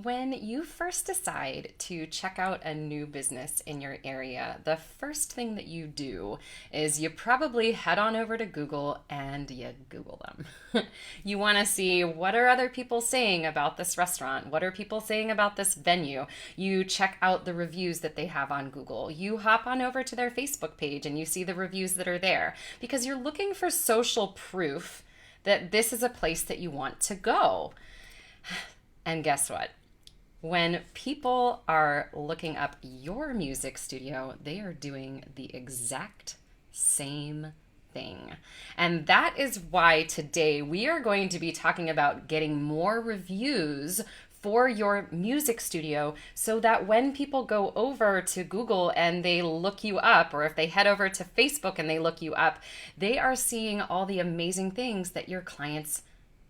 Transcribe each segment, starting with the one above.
When you first decide to check out a new business in your area, the first thing that you do is you probably head on over to Google and you Google them. You want to see what are other people saying about this restaurant? What are people saying about this venue? You check out the reviews that they have on Google. You hop on over to their Facebook page and you see the reviews that are there because you're looking for social proof that this is a place that you want to go. And guess what? When people are looking up your music studio, they are doing the exact same thing. And that is why today we are going to be talking about getting more reviews for your music studio so that when people go over to Google and they look you up, or if they head over to Facebook and they look you up, they are seeing all the amazing things that your clients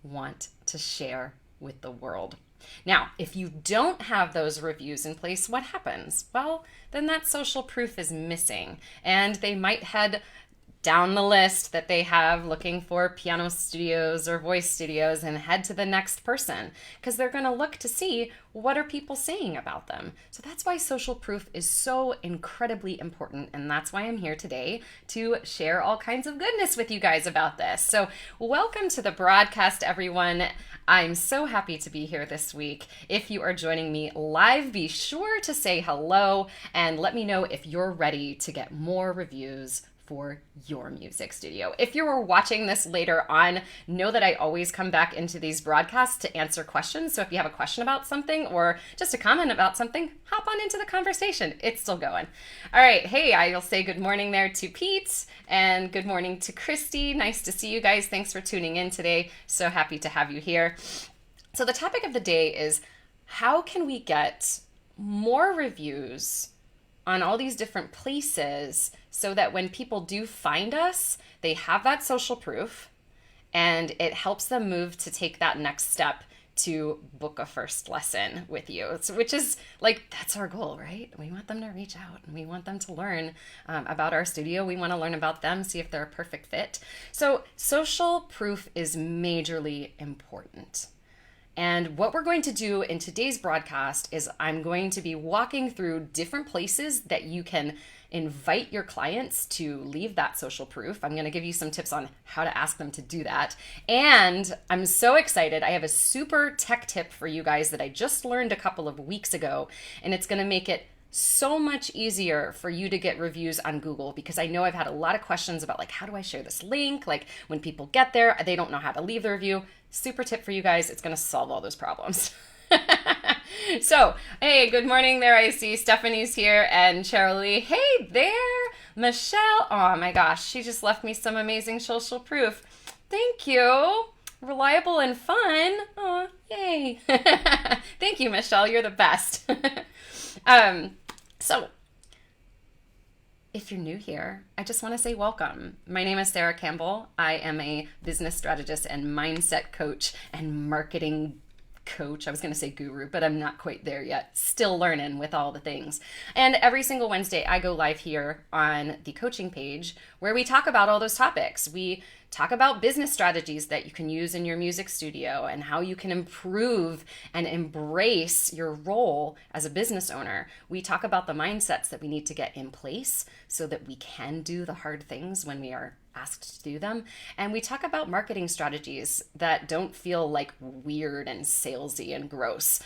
want to share with the world. Now, if you don't have those reviews in place, what happens? Well, then that social proof is missing, and they might head down the list that they have looking for piano studios or voice studios and head to the next person because they're going to look to see what are people saying about them. So that's why social proof is so incredibly important, and that's why I'm here today to share all kinds of goodness with you guys about this. So welcome to the broadcast, everyone. I'm so happy to be here this week. If you are joining me live, be sure to say hello and let me know if you're ready to get more reviews for your music studio. If you're watching this later on, know that I always come back into these broadcasts to answer questions. So if you have a question about something or just a comment about something, hop on into the conversation. It's still going. All right. Hey, I'll say good morning there to Pete and good morning to Christy. Nice to see you guys. Thanks for tuning in today. So happy to have you here. So the topic of the day is how can we get more reviews on all these different places so that when people do find us, they have that social proof and it helps them move to take that next step to book a first lesson with you, which is like, that's our goal, right? We want them to reach out and we want them to learn about our studio. We want to learn about them, see if they're a perfect fit. So social proof is majorly important. And what we're going to do in today's broadcast is I'm going to be walking through different places that you can invite your clients to leave that social proof. I'm going to give you some tips on how to ask them to do that. And I'm so excited. I have a super tech tip for you guys that I just learned a couple of weeks ago, and it's going to make it so much easier for you to get reviews on Google, because I know I've had a lot of questions about like, how do I share this link? Like when people get there, they don't know how to leave the review. Super tip for you guys. It's going to solve all those problems. So, hey, good morning there. I see Stephanie's here and Cheryl Lee. Hey there, Michelle. Oh my gosh, she just left me some amazing social proof. Thank you. Reliable and fun. Oh, yay. Thank you, Michelle. You're the best. So, if you're new here, I just want to say welcome. My name is Sara Campbell. I am a business strategist and mindset coach and marketing coach. I was going to say guru, but I'm not quite there yet. Still learning with all the things. And every single Wednesday, I go live here on the coaching page where we talk about all those topics. We talk about business strategies that you can use in your music studio and how you can improve and embrace your role as a business owner. We talk about the mindsets that we need to get in place so that we can do the hard things when we are asked to do them. And we talk about marketing strategies that don't feel like weird and salesy and gross.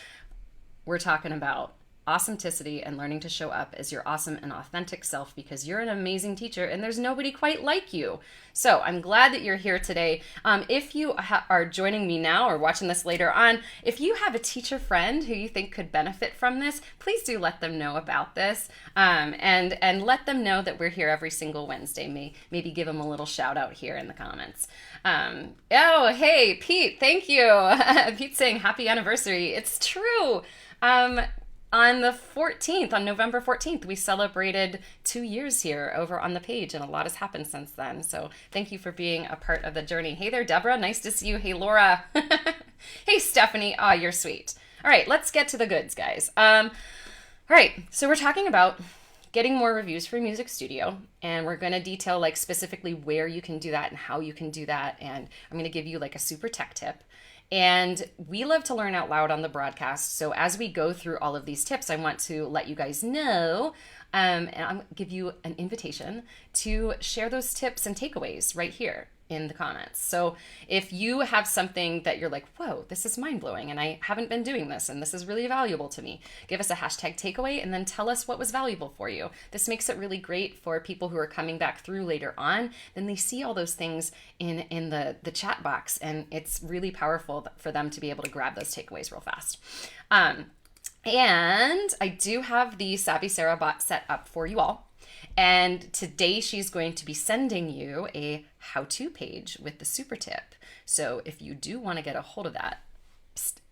We're talking about authenticity and learning to show up as your awesome and authentic self because you're an amazing teacher and there's nobody quite like you. So I'm glad that you're here today. If you are joining me now or watching this later on, if you have a teacher friend who you think could benefit from this, please do let them know about this and let them know that we're here every single Wednesday. Maybe give them a little shout out here in the comments. Oh, hey, Pete, thank you. Pete's saying happy anniversary. It's true. On the 14th, on November 14th, we celebrated 2 years here over on the page, and a lot has happened since then. So thank you for being a part of the journey. Hey there, Deborah. Nice to see you. Hey, Laura. Hey, Stephanie. Oh, you're sweet. All right, let's get to the goods, guys. All right, so we're talking about getting more reviews for your music studio, and we're going to detail like specifically where you can do that and how you can do that. And I'm going to give you like a super tech tip. And we love to learn out loud on the broadcast. So as we go through all of these tips, I want to let you guys know, and I'll give you an invitation to share those tips and takeaways right here in the comments. So if you have something that you're like, whoa, this is mind-blowing and I haven't been doing this and this is really valuable to me, give us a hashtag takeaway and then tell us what was valuable for you. This makes it really great for people who are coming back through later on. Then they see all those things in the chat box, and it's really powerful for them to be able to grab those takeaways real fast. And I do have the Savvy Sara bot set up for you all. And today she's going to be sending you a how-to page with the super tip. So if you do want to get a hold of that,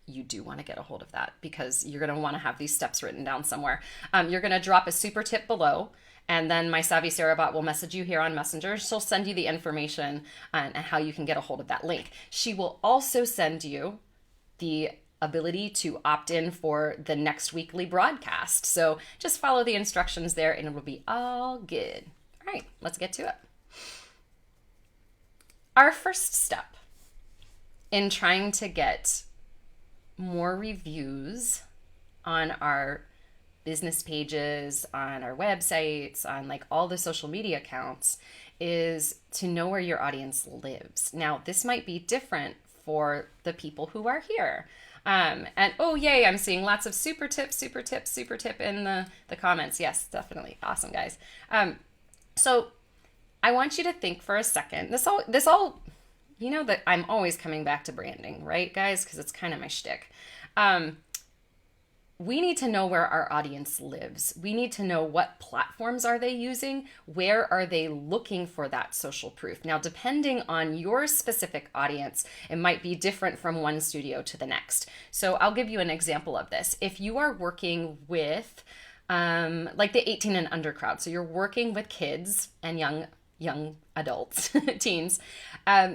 you do want to get a hold of that because you're going to want to have these steps written down somewhere. You're going to drop a super tip below, and then my Savvy Sara bot will message you here on Messenger. She'll send you the information and how you can get a hold of that link. She will also send you the ability to opt in for the next weekly broadcast. So just follow the instructions there and it'll be all good. All right, let's get to it. Our first step in trying to get more reviews on our business pages, on our websites, on like all the social media accounts is to know where your audience lives. Now, this might be different for the people who are here. And oh, yay, I'm seeing lots of super tip in the comments. Yes, definitely. Awesome, guys. So I want you to think for a second. This all, you know that I'm always coming back to branding, right, guys? Because it's kind of my shtick. We need to know where our audience lives. We need to know what platforms are they using? Where are they looking for that social proof? Now, depending on your specific audience, it might be different from one studio to the next. So I'll give you an example of this. If you are working with like the 18 and under crowd, so you're working with kids and young adults, teens.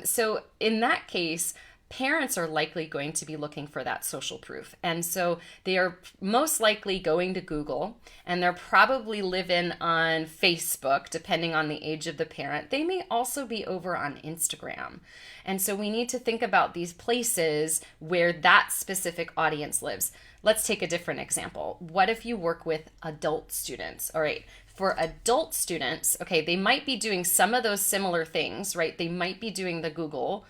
So in that case, parents are likely going to be looking for that social proof. And so they are most likely going to Google, and they're probably living on Facebook, depending on the age of the parent. They may also be over on Instagram. And so we need to think about these places where that specific audience lives. Let's take a different example. What if you work with adult students? All right. For adult students, okay, they might be doing some of those similar things, right? They might be doing the Google,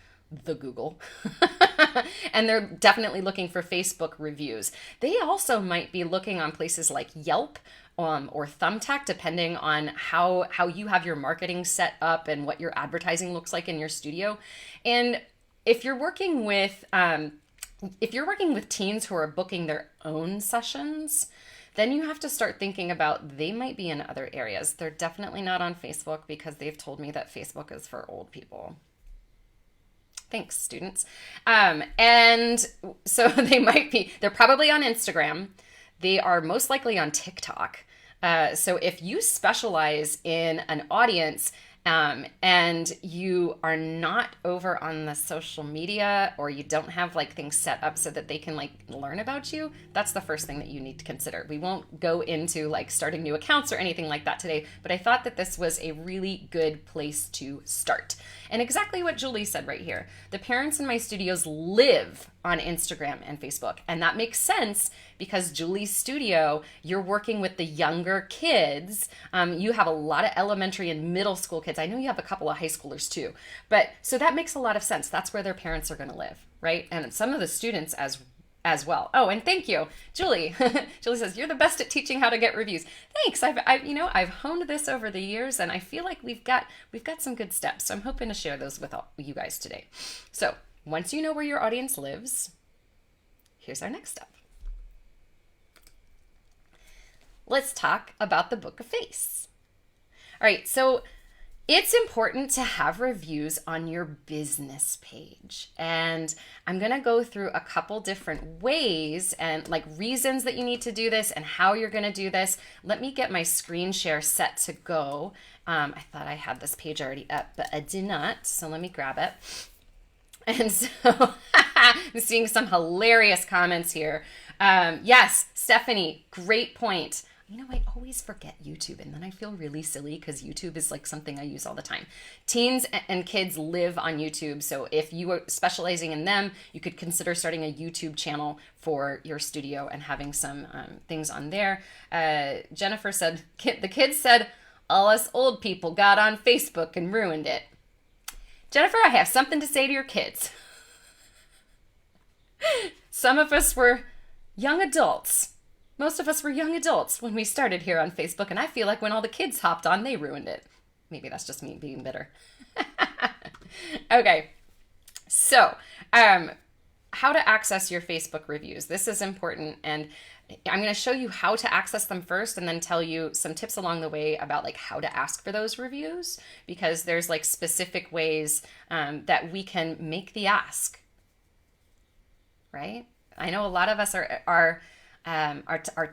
and they're definitely looking for Facebook reviews. They also might be looking on places like Yelp or Thumbtack, depending on how you have your marketing set up and what your advertising looks like in your studio. And if you're working with teens who are booking their own sessions, then you have to start thinking about they might be in other areas. They're definitely not on Facebook because they've told me that Facebook is for old people. Thanks, students. And so they're probably on Instagram. They are most likely on TikTok. So if you specialize in an audience and you are not over on the social media, or you don't have like things set up so that they can like learn about you, that's the first thing that you need to consider. We won't go into like starting new accounts or anything like that today, but I thought that this was a really good place to start. And exactly what Julie said right here. The parents in my studios live on Instagram and Facebook. And that makes sense because Julie's studio, you're working with the younger kids. You have a lot of elementary and middle school kids. I know you have a couple of high schoolers too. But so that makes a lot of sense. That's where their parents are going to live, right? And some of the students as well. Oh, and thank you, Julie. Julie says, you're the best at teaching how to get reviews. Thanks. I've honed this over the years, and I feel like we've got some good steps. So I'm hoping to share those with all you guys today. So once you know where your audience lives, here's our next step. Let's talk about the Book a Face. All right, so it's important to have reviews on your business page. And I'm going to go through a couple different ways and like reasons that you need to do this and how you're going to do this. Let me get my screen share set to go. I thought I had this page already up, but I did not. So let me grab it. And so I'm seeing some hilarious comments here. Yes, Stephanie, great point. I always forget YouTube, and then I feel really silly because YouTube is like something I use all the time. Teens and kids live on YouTube, so if you are specializing in them, you could consider starting a YouTube channel for your studio and having some things on there. Jennifer said, the kids said, all us old people got on Facebook and ruined it. Jennifer, I have something to say to your kids. Some of us were young adults. Most of us were young adults when we started here on Facebook, and I feel like when all the kids hopped on, they ruined it. Maybe that's just me being bitter. Okay, so how to access your Facebook reviews. This is important, and I'm going to show you how to access them first and then tell you some tips along the way about like how to ask for those reviews, because there's like specific ways that we can make the ask, right? I know a lot of us are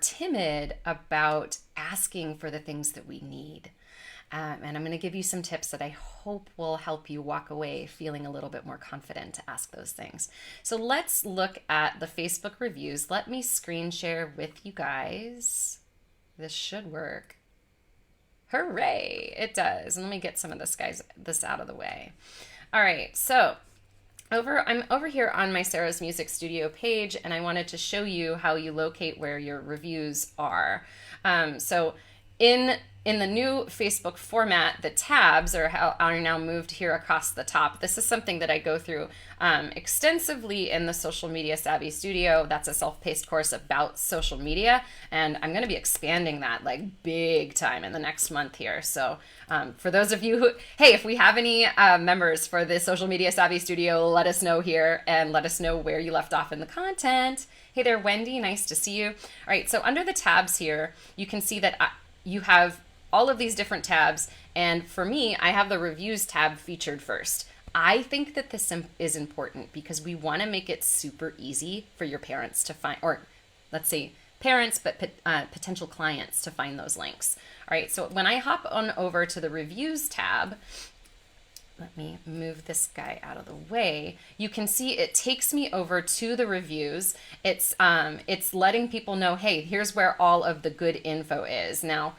timid about asking for the things that we need. And I'm going to give you some tips that I hope will help you walk away feeling a little bit more confident to ask those things. So let's look at the Facebook reviews. Let me screen share with you guys. This should work. Hooray! It does. And let me get some of this out of the way. All right, so I'm over here on my Sara's Music Studio page, and I wanted to show you how you locate where your reviews are. So in the new Facebook format, the tabs are now moved here across the top. This is something that I go through extensively in the Social Media Savvy Studio. That's a self-paced course about social media, and I'm going to be expanding that like big time in the next month here. So for those of you who, hey, if we have any members for the Social Media Savvy Studio, let us know here and let us know where you left off in the content. Hey there, Wendy, nice to see you. All right, so under the tabs here, you can see that you have all of these different tabs, and for me, I have the reviews tab featured first. I think that this is important because we want to make it super easy for your parents to find, or let's say parents, but potential clients to find those links. All right, so when I hop on over to the reviews tab, let me move this guy out of the way. You can see it takes me over to the reviews. It's letting people know, hey, here's where all of the good info is. Now,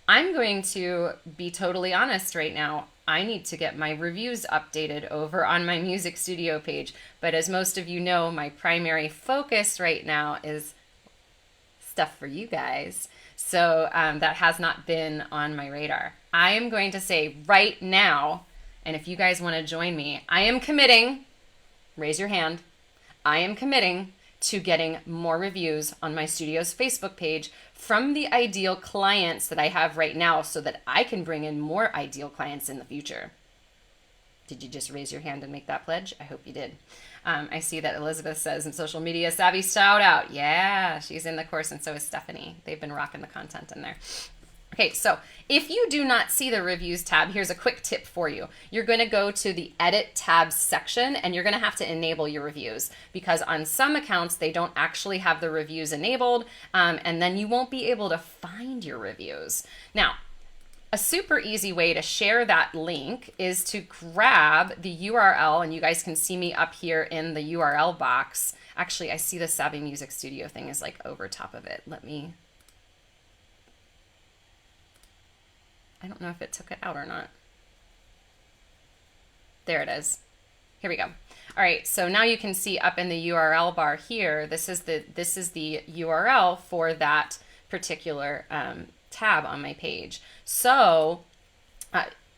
I'm going to be totally honest right now. I need to get my reviews updated over on my music studio page. But as most of you know, my primary focus right now is stuff for you guys. So that has not been on my radar. I am going to say right now, and if you guys want to join me, I am committing, raise your hand, I am committing to getting more reviews on my studio's Facebook page from the ideal clients that I have right now so that I can bring in more ideal clients in the future. Did you just raise your hand and make that pledge? I hope you did. I see that Elizabeth says, in Social Media Savvy, shout out. Yeah, she's in the course, and so is Stephanie. They've been rocking the content in there. Okay, so if you do not see the reviews tab, here's a quick tip for you. You're going to go to the edit tabs section, and you're going to have to enable your reviews, because on some accounts they don't actually have the reviews enabled, and then you won't be able to find your reviews. Now, a super easy way to share that link is to grab the URL, and you guys can see me up here in the URL box. Actually, I see the Savvy Music Studio thing is like over top of it. I don't know if it took it out or not. There it is. Here we go. All right, so now you can see up in the URL bar here, this is the URL for that particular tab on my page. So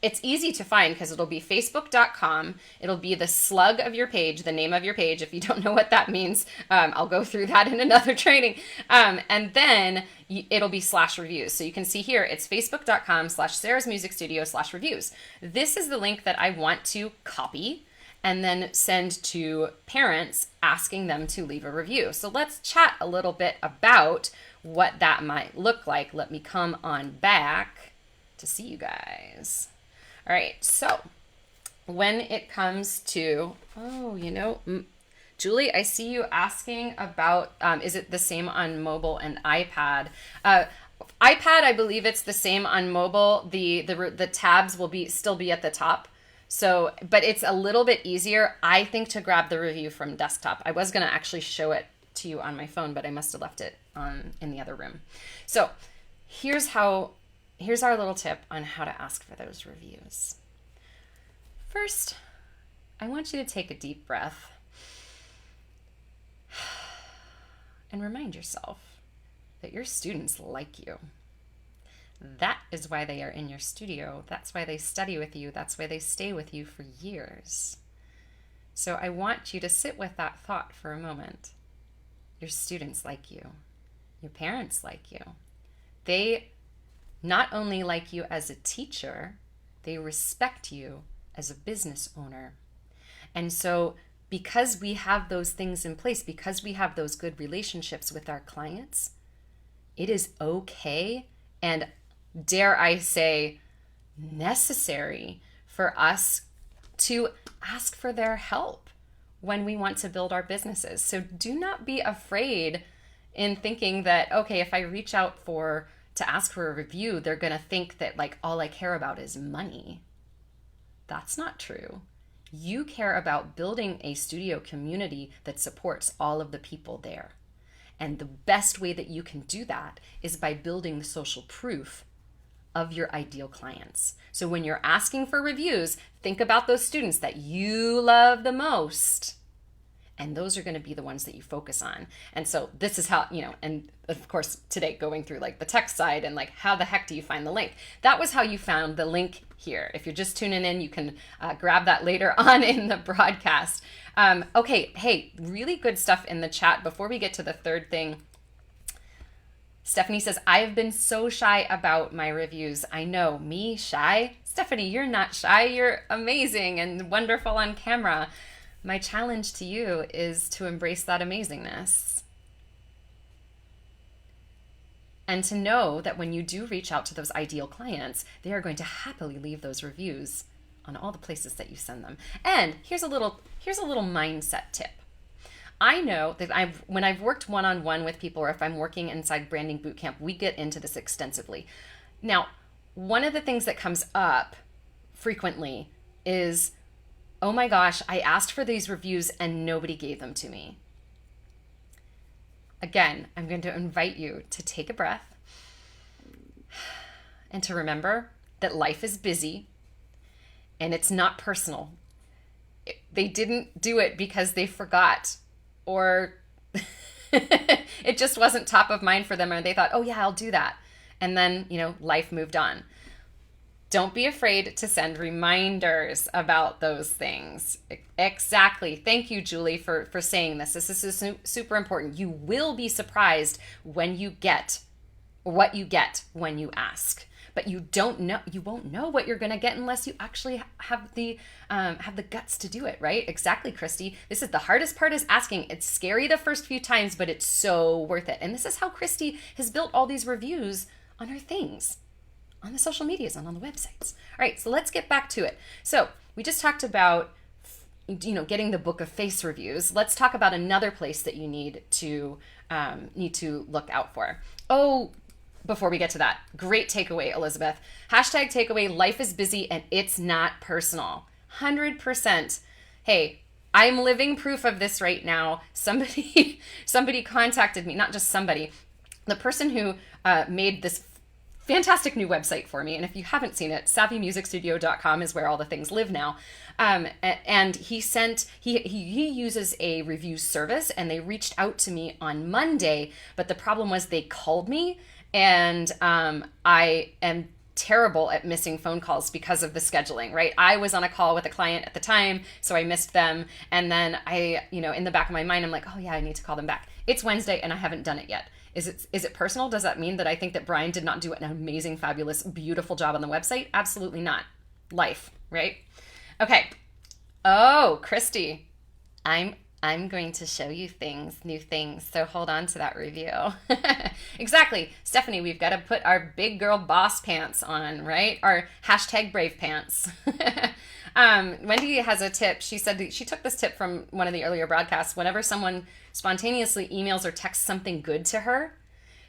it's easy to find because it'll be facebook.com. It'll be the slug of your page, the name of your page. If you don't know what that means, I'll go through that in another training. And then it'll be /reviews. So you can see here, it's facebook.com/Sara's Music Studio /reviews. This is the link that I want to copy and then send to parents asking them to leave a review. So let's chat a little bit about what that might look like. Let me come on back to see you guys. All right, so when it comes to, Julie, I see you asking about, is it the same on mobile and iPad? iPad, I believe it's the same on mobile. The tabs will still be at the top. So, but it's a little bit easier, I think, to grab the review from desktop. I was going to actually show it to you on my phone, but I must have left it in the other room. So here's our little tip on how to ask for those reviews. First, I want you to take a deep breath and remind yourself that your students like you. That is why they are in your studio. That's why they study with you. That's why they stay with you for years. So I want you to sit with that thought for a moment. Your students like you. Your parents like you. They not only like you as a teacher, they respect you as a business owner. And so because we have those things in place, because we have those good relationships with our clients, it is okay and, dare I say, necessary for us to ask for their help when we want to build our businesses. So do not be afraid in thinking that, okay, if I reach out to ask for a review, they're going to think that like all I care about is money. That's not true. You care about building a studio community that supports all of the people there. And the best way that you can do that is by building the social proof of your ideal clients. So when you're asking for reviews, think about those students that you love the most. And those are going to be the ones that you focus on. And so this is how, and of course today going through like the tech side and like how the heck do you find the link? That was how you found the link here. If you're just tuning in, you can grab that later on in the broadcast. Okay, hey, really good stuff in the chat. Before we get to the third thing, Stephanie says, I have been so shy about my reviews. I know, me, shy? Stephanie, you're not shy. You're amazing and wonderful on camera. My challenge to you is to embrace that amazingness. And to know that when you do reach out to those ideal clients, they are going to happily leave those reviews on all the places that you send them. And here's a little mindset tip. I know that when I've worked one-on-one with people, or if I'm working inside Branding Bootcamp, we get into this extensively. Now, one of the things that comes up frequently is, oh my gosh, I asked for these reviews and nobody gave them to me. Again, I'm going to invite you to take a breath and to remember that life is busy and it's not personal. They didn't do it because they forgot, or it just wasn't top of mind for them, or they thought, oh yeah, I'll do that. And then, life moved on. Don't be afraid to send reminders about those things. Exactly. Thank you, Julie, for saying this. This is super important. You will be surprised when you get what you get when you ask. But you won't know what you're going to get unless you actually have the guts to do it, right? Exactly, Christy. This is the hardest part, is asking. It's scary the first few times, but it's so worth it. And this is how Christy has built all these reviews on her things, on the social medias and on the websites. All right, so let's get back to it. So we just talked about, getting the book of face reviews. Let's talk about another place that you need to look out for. Oh, before we get to that, great takeaway, Elizabeth. Hashtag takeaway, life is busy and it's not personal. 100%. Hey, I'm living proof of this right now. Somebody contacted me, not just somebody, the person who made this fantastic new website for me. And if you haven't seen it, savvymusicstudio.com is where all the things live now. And he uses a review service, and they reached out to me on Monday, but the problem was they called me, and I am terrible at missing phone calls because of the scheduling, right? I was on a call with a client at the time, so I missed them. And then in the back of my mind, I'm like, oh yeah, I need to call them back. It's Wednesday and I haven't done it yet. Is it personal? Does that mean that I think that Brian did not do an amazing, fabulous, beautiful job on the website? Absolutely not. Life, right? Okay. Oh, Christy, I'm going to show you new things. So hold on to that review. Exactly. Stephanie, we've got to put our big girl boss pants on, right? Our hashtag brave pants. Wendy has a tip. She said that she took this tip from one of the earlier broadcasts. Whenever someone spontaneously emails or texts something good to her,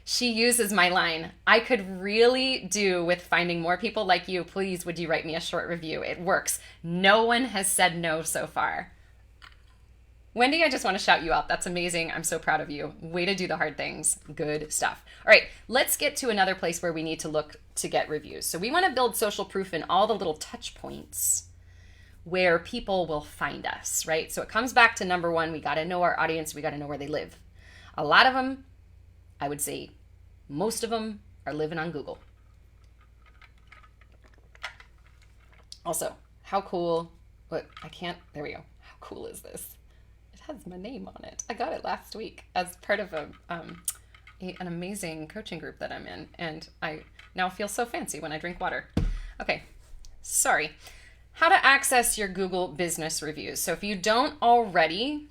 she uses my line, I could really do with finding more people like you. Please, would you write me a short review? It works. No one has said no so far. Wendy, I just want to shout you out. That's amazing. I'm so proud of you. Way to do the hard things. Good stuff. All right, let's get to another place where we need to look to get reviews. So we want to build social proof in all the little touch points where people will find us, right? So it comes back to number one, we got to know our audience. We got to know where they live. A lot of them, I would say most of them, are living on Google. Also, how cool, there we go. How cool is this? It has my name on it. I got it last week as part of an amazing coaching group that I'm in, and I now feel so fancy when I drink water. Okay, sorry. How to access your Google business reviews. So if you don't already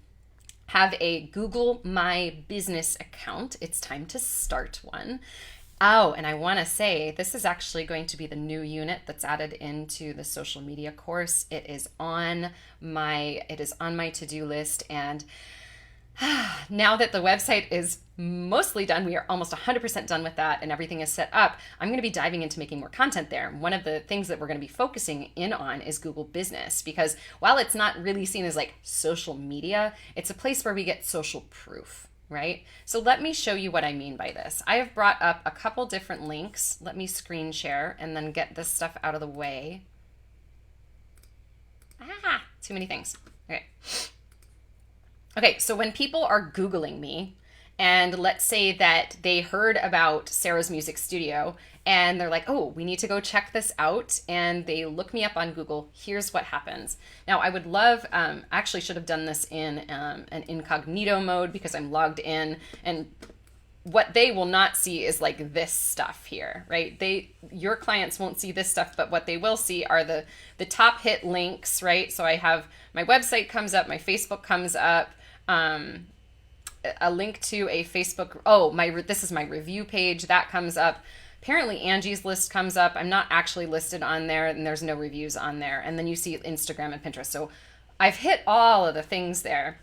have a Google My Business account, it's time to start one. Oh, and I want to say this is actually going to be the new unit that's added into the social media course. It is on my to-do list, and now that the website is mostly done, we are almost 100% done with that, and everything is set up, I'm going to be diving into making more content there. One of the things that we're going to be focusing in on is Google Business, because while it's not really seen as like social media, it's a place where we get social proof. Right? So let me show you what I mean by this. I have brought up a couple different links. Let me screen share and then get this stuff out of the way. Too many things. Okay. Okay, so when people are Googling me, and let's say that they heard about Sara's music studio and they're like, oh, we need to go check this out. And they look me up on Google. Here's what happens. Now, I would love, actually should have done this in an incognito mode because I'm logged in. And what they will not see is like this stuff here, right? Your clients won't see this stuff, but what they will see are the top hit links, right? So I have my website comes up, my Facebook comes up, a link to a Facebook, this is my review page, that comes up. Apparently Angie's list comes up. I'm not actually listed on there, and there's no reviews on there. And then you see Instagram and Pinterest. So I've hit all of the things there.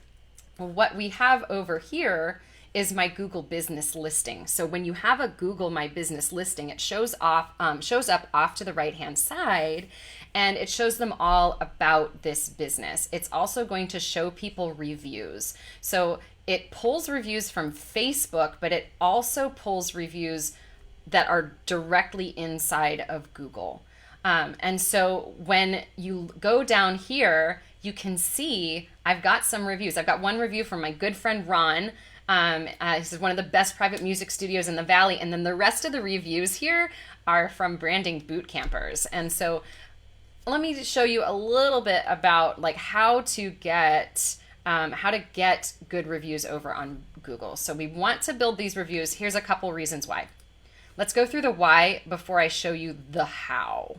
What we have over here is my Google business listing. So when you have a Google My Business listing, it shows up off to the right-hand side, and it shows them all about this business. It's also going to show people reviews. So it pulls reviews from Facebook, but it also pulls reviews that are directly inside of Google. And so when you go down here, you can see I've got some reviews. I've got one review from my good friend Ron. This is one of the best private music studios in the Valley. And then the rest of the reviews here are from branding boot campers. And so let me show you a little bit about like how to get good reviews over on Google. So we want to build these reviews. Here's a couple reasons why. Let's go through the why before I show you the how.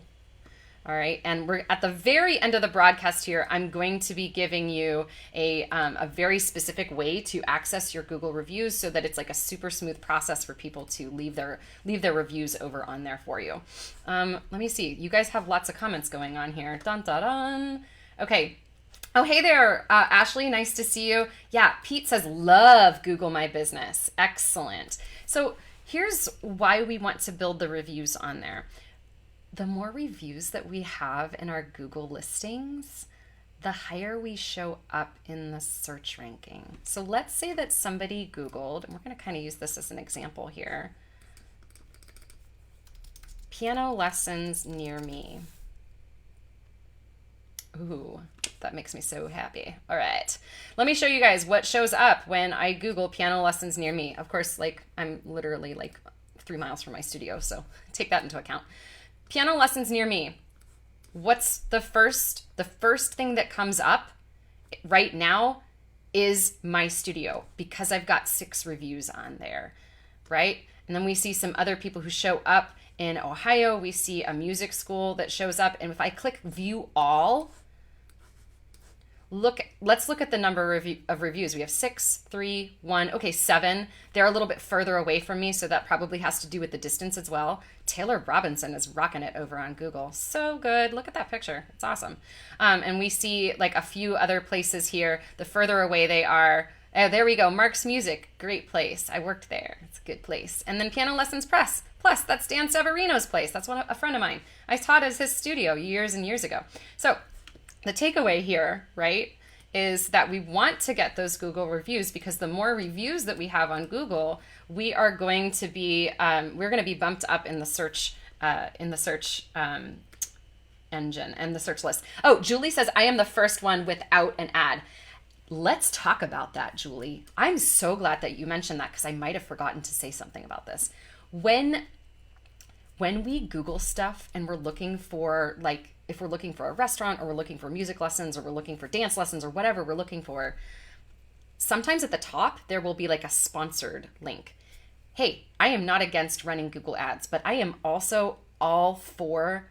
All right, and we're at the very end of the broadcast here. I'm going to be giving you a very specific way to access your Google reviews so that it's like a super smooth process for people to leave their reviews over on there for you. Let me see. You guys have lots of comments going on here. Dun, dun, dun. Okay. Oh, hey there, Ashley. Nice to see you. Yeah, Pete says, love Google My Business. Excellent. So here's why we want to build the reviews on there. The more reviews that we have in our Google listings, the higher we show up in the search ranking. So let's say that somebody Googled, and we're going to kind of use this as an example here, piano lessons near me. Ooh, that makes me so happy. All right, let me show you guys what shows up when I Google piano lessons near me. Of course, like I'm literally like 3 miles from my studio, so take that into account. Piano lessons near me. What's the first thing that comes up right now is my studio, because I've got 6 reviews on there, right? And then we see some other people who show up in Ohio. We see a music school that shows up, and if I click view all, let's look at the number of reviews. We have 6, 3, 1, okay, 7. They're a little bit further away from me, so that probably has to do with the distance as well. Taylor Robinson is rocking it over on Google. So good. Look at that picture. It's awesome. And we see like a few other places here. The further away they are, oh, there we go. Mark's Music. Great place. I worked there. It's a good place. And then Piano Lessons Press. Plus, that's Dan Severino's place. That's a friend of mine. I taught at his studio years and years ago. So the takeaway here, right, is that we want to get those Google reviews, because the more reviews that we have on Google, we are going to be we're going to be bumped up in the search engine and the search list. Oh, Julie says, I am the first one without an ad. Let's talk about that, Julie. I'm so glad that you mentioned that, because I might have forgotten to say something about this. When we Google stuff and we're looking for, like, if we're looking for a restaurant, or we're looking for music lessons, or we're looking for dance lessons, or whatever we're looking for, sometimes at the top there will be like a sponsored link. Hey, I am not against running Google ads, but I am also all for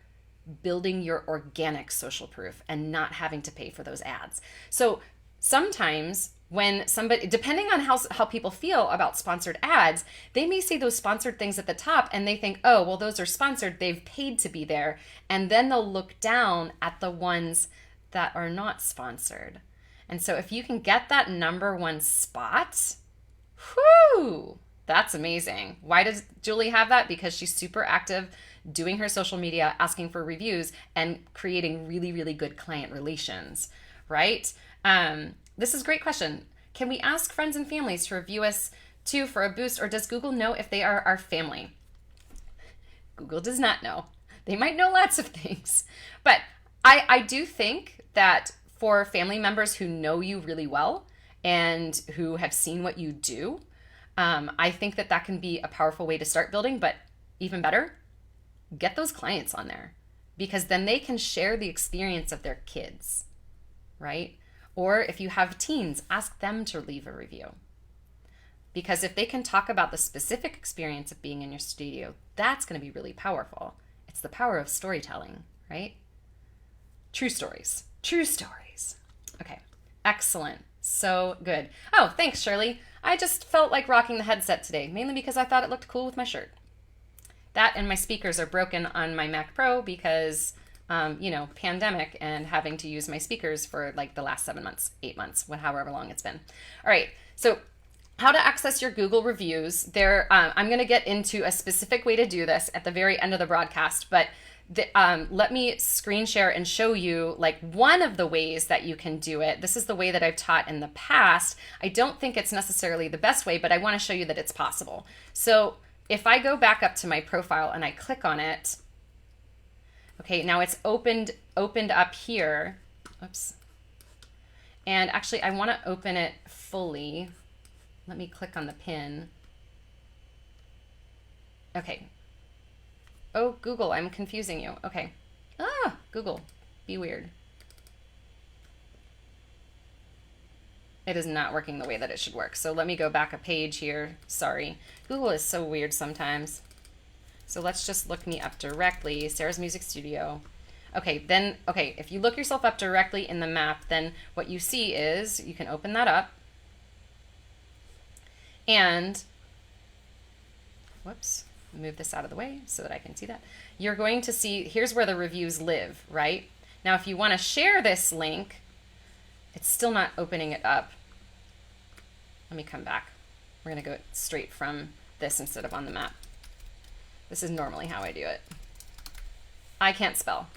building your organic social proof and not having to pay for those ads. So sometimes when somebody, depending on how people feel about sponsored ads, they may see those sponsored things at the top and they think, oh, well, those are sponsored, they've paid to be there. And then they'll look down at the ones that are not sponsored. And so if you can get that number one spot, whoo, that's amazing. Why does Julie have that? Because she's super active doing her social media, asking for reviews, and creating really, really good client relations, right? This is a great question. Can we ask friends and families to review us too for a boost, or does Google know if they are our family? Google does not know. They might know lots of things. But I do think that for family members who know you really well and who have seen what you do, I think that can be a powerful way to start building. But even better, get those clients on there, because then they can share the experience of their kids, right? Or if you have teens, ask them to leave a review. Because if they can talk about the specific experience of being in your studio, that's going to be really powerful. It's the power of storytelling, right? True stories. True stories. Okay, excellent. So good. Oh, thanks, Shirley. I just felt like rocking the headset today, mainly because I thought it looked cool with my shirt. That and my speakers are broken on my Mac Pro because pandemic and having to use my speakers for like the last 7 months, 8 months, however long it's been. All right, so how to access your Google reviews. I'm going to get into a specific way to do this at the very end of the broadcast, but let me screen share and show you like one of the ways that you can do it. This is the way that I've taught in the past. I don't think it's necessarily the best way, but I want to show you that it's possible. So if I go back up to my profile and I click on it, okay, now it's opened up here. Oops. And actually, I want to open it fully. Let me click on the pin. Okay. Oh, Google, I'm confusing you. Okay. Google, be weird. It is not working the way that it should work. So let me go back a page here. Sorry. Google is so weird sometimes. So let's just look me up directly, Sarah's Music Studio. Okay, if you look yourself up directly in the map, then what you see is, you can open that up. And, whoops, move this out of the way so that I can see that. You're going to see, here's where the reviews live, right? Now, if you want to share this link, it's still not opening it up. Let me come back. We're going to go straight from this instead of on the map. This is normally how I do it. I can't spell.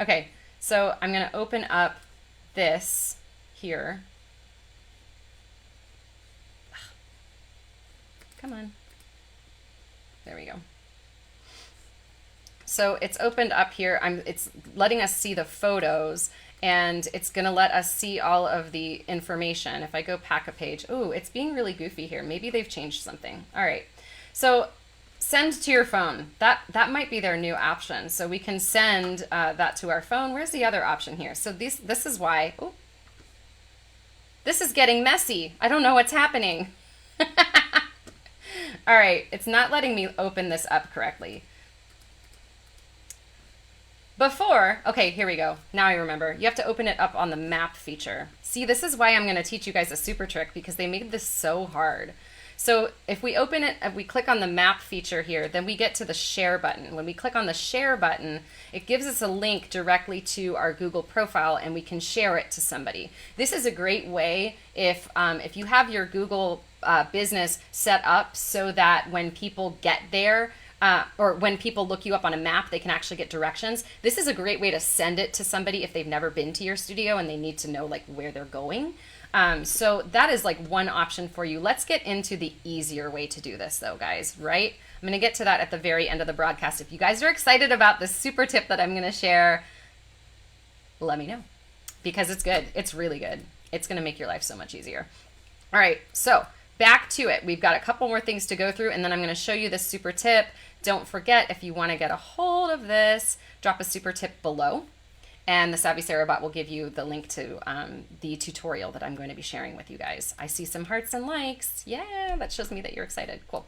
Okay, so I'm going to open up this here. Come on. There we go. So it's opened up here. It's letting us see the photos, and it's going to let us see all of the information. If I go back a page, ooh, it's being really goofy here. Maybe they've changed something. All right. So send to your phone. That might be their new option. So we can send that to our phone. Where's the other option here? So this is why. Ooh, this is getting messy. I don't know what's happening. All right, it's not letting me open this up correctly. Okay, here we go. Now I remember. You have to open it up on the map feature. See, this is why I'm going to teach you guys a super trick, because they made this so hard. So if we open it, if we click on the map feature here, then we get to the share button. When we click on the share button, it gives us a link directly to our Google profile, and we can share it to somebody. This is a great way if you have your Google business set up so that when people get there, or when people look you up on a map, they can actually get directions. This is a great way to send it to somebody if they've never been to your studio and they need to know like where they're going. So that is like one option for you. Let's get into the easier way to do this though, guys, right? I'm going to get to that at the very end of the broadcast. If you guys are excited about the super tip that I'm going to share, let me know, because it's good. It's really good. It's going to make your life so much easier. All right, so back to it. We've got a couple more things to go through, and then I'm going to show you the super tip. Don't forget, if you want to get a hold of this, drop a super tip below, and the Savvy Sarah bot will give you the link to the tutorial that I'm going to be sharing with you guys. I see some hearts and likes. Yeah, that shows me that you're excited. Cool.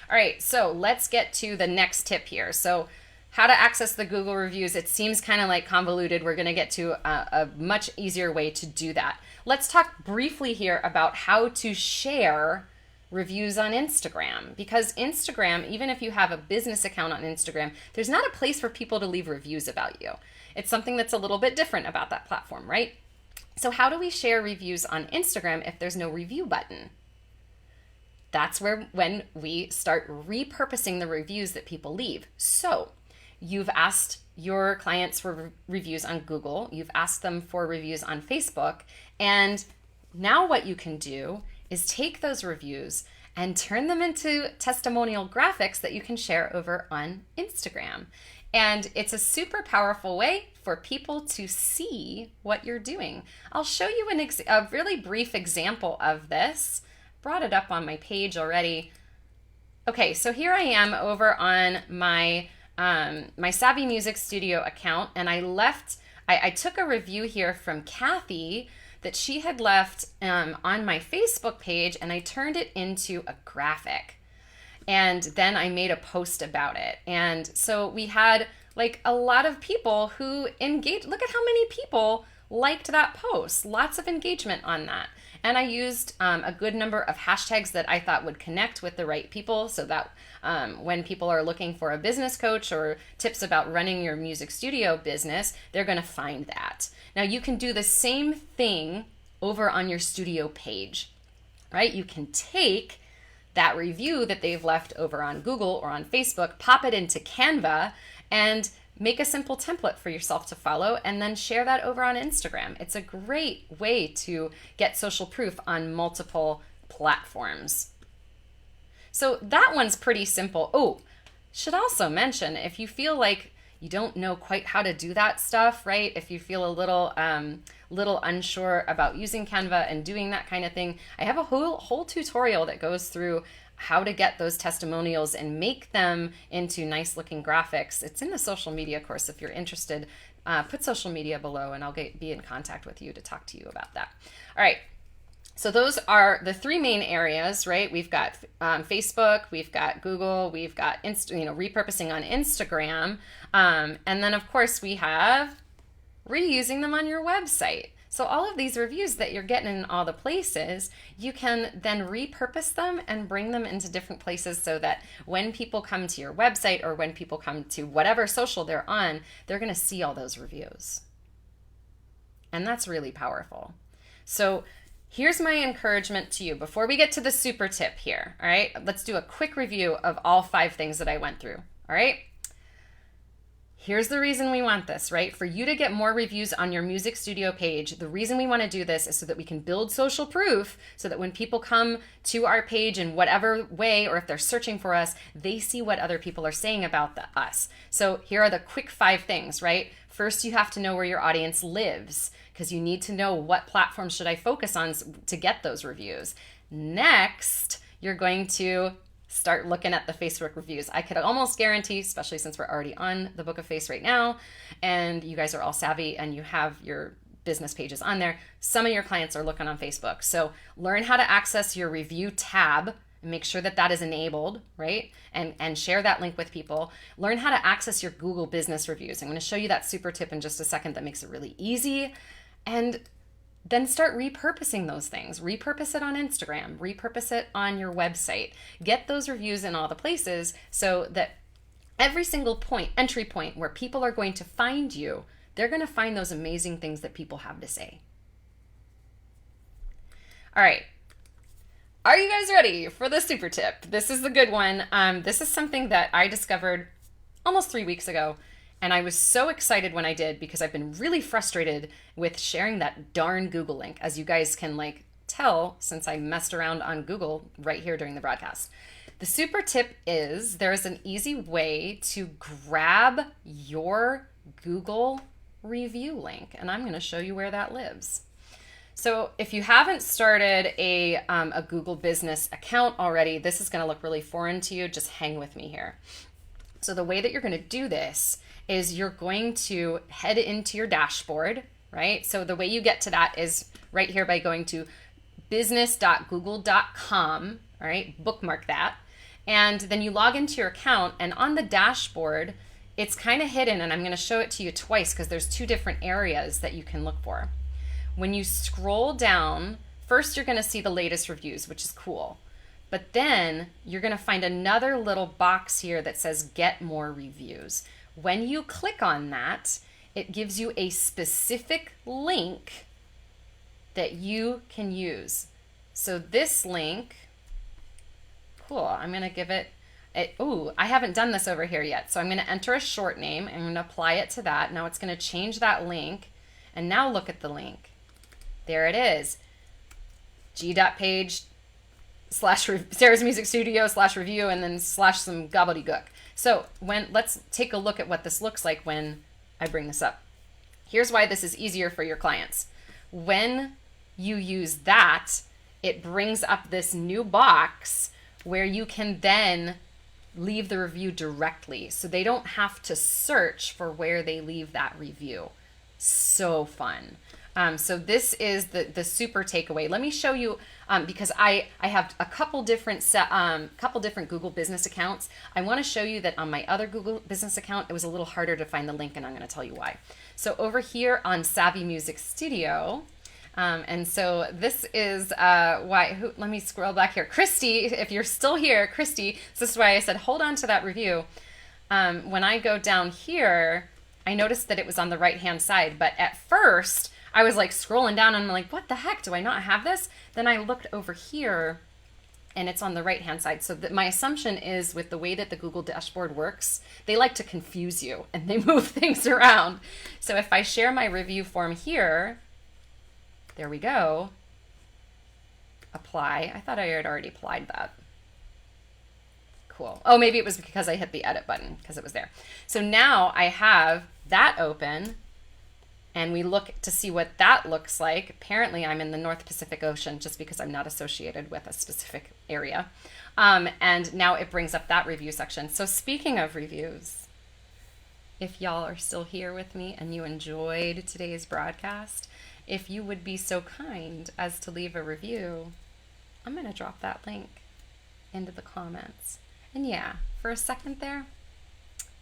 All right, so let's get to the next tip here. So how to access the Google reviews. It seems kind of like convoluted. We're going to get to a much easier way to do that. Let's talk briefly here about how to share reviews on Instagram, because Instagram, even if you have a business account on Instagram, there's not a place for people to leave reviews about you. It's something that's a little bit different about that platform, right? So how do we share reviews on Instagram if there's no review button? That's when we start repurposing the reviews that people leave. So you've asked your clients for reviews on Google, you've asked them for reviews on Facebook, and now what you can do is take those reviews and turn them into testimonial graphics that you can share over on Instagram. And it's a super powerful way for people to see what you're doing. I'll show you a really brief example of this. Brought it up on my page already. Okay, so here I am over on my my Savvy Music Studio account, and I took a review here from Kathy that she had left on my Facebook page, and I turned it into a graphic. And then I made a post about it. And so we had like a lot of people who engaged. Look at how many people liked that post. Lots of engagement on that. And I used a good number of hashtags that I thought would connect with the right people, so that when people are looking for a business coach or tips about running your music studio business, they're going to find that. Now you can do the same thing over on your studio page, right? You can take that review that they've left over on Google or on Facebook, pop it into Canva, and make a simple template for yourself to follow, and then share that over on Instagram. It's a great way to get social proof on multiple platforms. So that one's pretty simple. Oh, should also mention, if you feel like you don't know quite how to do that stuff, right? If you feel a little unsure about using Canva and doing that kind of thing, I have a whole tutorial that goes through how to get those testimonials and make them into nice looking graphics. It's in the social media course. If you're interested, put social media below and I'll be in contact with you to talk to you about that. All right. So those are the three main areas, right? We've got Facebook, we've got Google, we've got repurposing on Instagram, and then of course we have reusing them on your website. So all of these reviews that you're getting in all the places, you can then repurpose them and bring them into different places, so that when people come to your website or when people come to whatever social they're on, they're going to see all those reviews. And that's really powerful. So here's my encouragement to you before we get to the super tip here. All right, let's do a quick review of all 5 things that I went through. All right. Here's the reason we want this, right? For you to get more reviews on your music studio page, the reason we want to do this is so that we can build social proof, so that when people come to our page in whatever way, or if they're searching for us, they see what other people are saying about us. So here are the quick 5 things, right? First, you have to know where your audience lives, because you need to know what platform should I focus on to get those reviews. Next, you're going to start looking at the Facebook reviews. I could almost guarantee, especially since we're already on the Book of Face right now, and you guys are all savvy and you have your business pages on there, some of your clients are looking on Facebook. So learn how to access your review tab and make sure that that is enabled, right? And share that link with people. Learn how to access your Google business reviews. I'm going to show you that super tip in just a second that makes it really easy. And then start repurposing those things. Repurpose it on Instagram, repurpose it on your website. Get those reviews in all the places, so that every single entry point where people are going to find you, they're going to find those amazing things that people have to say. All right. Are you guys ready for the super tip? This is the good one. This is something that I discovered almost 3 weeks ago. And I was so excited when I did because I've been really frustrated with sharing that darn Google link, as you guys can tell since I messed around on Google right here during the broadcast. The super tip is there is an easy way to grab your Google review link, and I'm going to show you where that lives. So if you haven't started a Google business account already, this is going to look really foreign to you. Just hang with me here. So the way that you're going to do this is you're going to head into your dashboard, right? So the way you get to that is right here by going to business.google.com, all right? Bookmark that. And then you log into your account, and on the dashboard, it's kind of hidden, and I'm going to show it to you twice because there's two different areas that you can look for. When you scroll down, first you're going to see the latest reviews, which is cool. But then you're going to find another little box here that says get more reviews. When you click on that, it gives you a specific link that you can use. So this link, cool, I'm going to give it, I haven't done this over here yet. So I'm going to enter a short name. I'm going to apply it to that. Now it's going to change that link. And now look at the link. There it is. g.page / Sarah's Music Studio / review and then / some gobbledygook. So let's take a look at what this looks like when I bring this up. Here's why this is easier for your clients. When you use that, it brings up this new box where you can then leave the review directly. So they don't have to search for where they leave that review. So fun. So this is the super takeaway. Let me show you, because I have a couple different Google business accounts. I want to show you that on my other Google business account, it was a little harder to find the link, and I'm going to tell you why. So over here on Savvy Music Studio, and so this is let me scroll back here. Christy, if you're still here, Christy, this is why I said hold on to that review. When I go down here, I noticed that it was on the right-hand side, but at first, I was scrolling down and I'm like, what the heck? Do I not have this? Then I looked over here and it's on the right-hand side. So my assumption is with the way that the Google dashboard works, they like to confuse you and they move things around. So if I share my review form here, there we go. Apply. I thought I had already applied that. Cool. Oh, maybe it was because I hit the edit button because it was there. So now I have that open. And we look to see what that looks like. Apparently, I'm in the North Pacific Ocean just because I'm not associated with a specific area. And now it brings up that review section. So speaking of reviews, if y'all are still here with me and you enjoyed today's broadcast, if you would be so kind as to leave a review, I'm going to drop that link into the comments. And yeah, for a second there,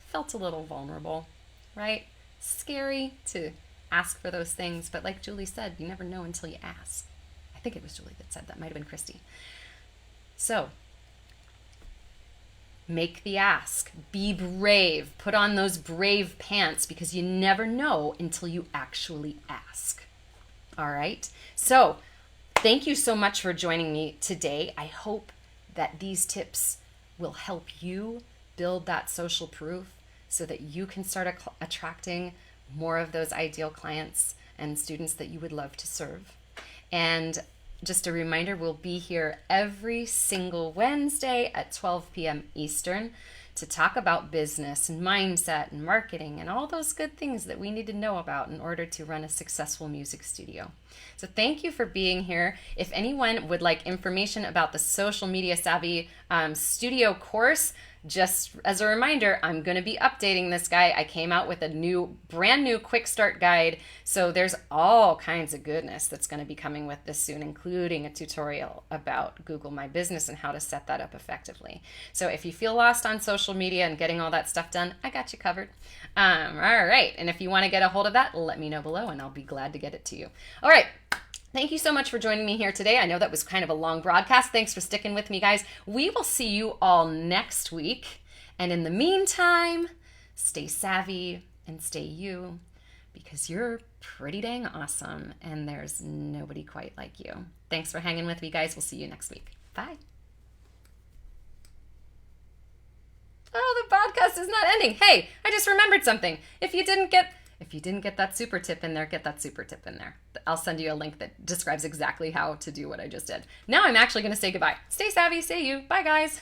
felt a little vulnerable, right? Scary to ask for those things, but like Julie said, you never know until you ask. I think it was Julie that said that, might have been Christy. So make the ask, be brave, put on those brave pants because you never know until you actually ask. All right. So thank you so much for joining me today. I hope that these tips will help you build that social proof so that you can start attracting more of those ideal clients and students that you would love to serve. And just a reminder, we'll be here every single Wednesday at 12 p.m. Eastern to talk about business and mindset and marketing and all those good things that we need to know about in order to run a successful music studio. So thank you for being here. If anyone would like information about the Social Media Savvy Studio course, just as a reminder, I'm going to be updating this guy. I came out with a brand new quick start guide. So there's all kinds of goodness that's going to be coming with this soon, including a tutorial about Google My Business and how to set that up effectively. So if you feel lost on social media and getting all that stuff done, I got you covered. All right. And if you want to get a hold of that, let me know below and I'll be glad to get it to you. All right. Thank you so much for joining me here today. I know that was kind of a long broadcast. Thanks for sticking with me, guys. We will see you all next week. And in the meantime, stay savvy and stay you because you're pretty dang awesome and there's nobody quite like you. Thanks for hanging with me, guys. We'll see you next week. Bye. Oh, the podcast is not ending. Hey, I just remembered something. If you didn't get that super tip in there, get that super tip in there. I'll send you a link that describes exactly how to do what I just did. Now I'm actually going to say goodbye. Stay savvy, stay you. Bye, guys.